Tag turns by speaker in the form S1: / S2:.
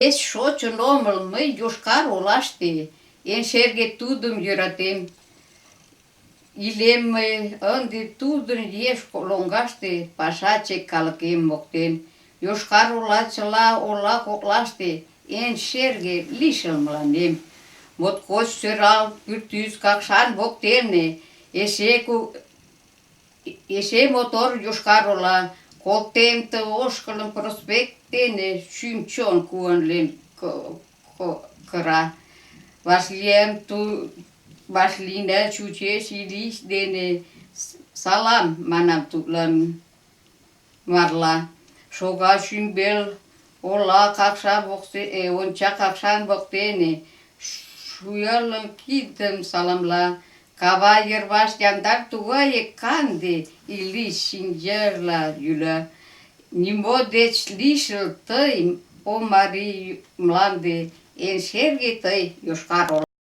S1: Пеш шочын омыл мый Йошкар-Олаште, эн шерге тудым йӧратем. Илем мый ынде тудын еш лоҥгаште, пашаче калыкем моктен. Йошкар-Ола чыла ола коклаште эн шерге лишыл мыланем. Моткоч сӧрал пӱртӱс Какшан воктене, эше мотор Йошкар-Ола. Колтем ты ошкылым проспект дене, шӱм-чон куанлен кыра. Вашлийна чучеш Илиш дене, салам манам тудлан марла. Шога шӱмбел ола онча Какшан воктене, шуялын кидым саламла. Кава йырваш яндар тугае канде, Илиш шинчырла йӱла. Нимо деч лишыл тый, о марий мланде, эн шерге тый, Йошкар-Ола.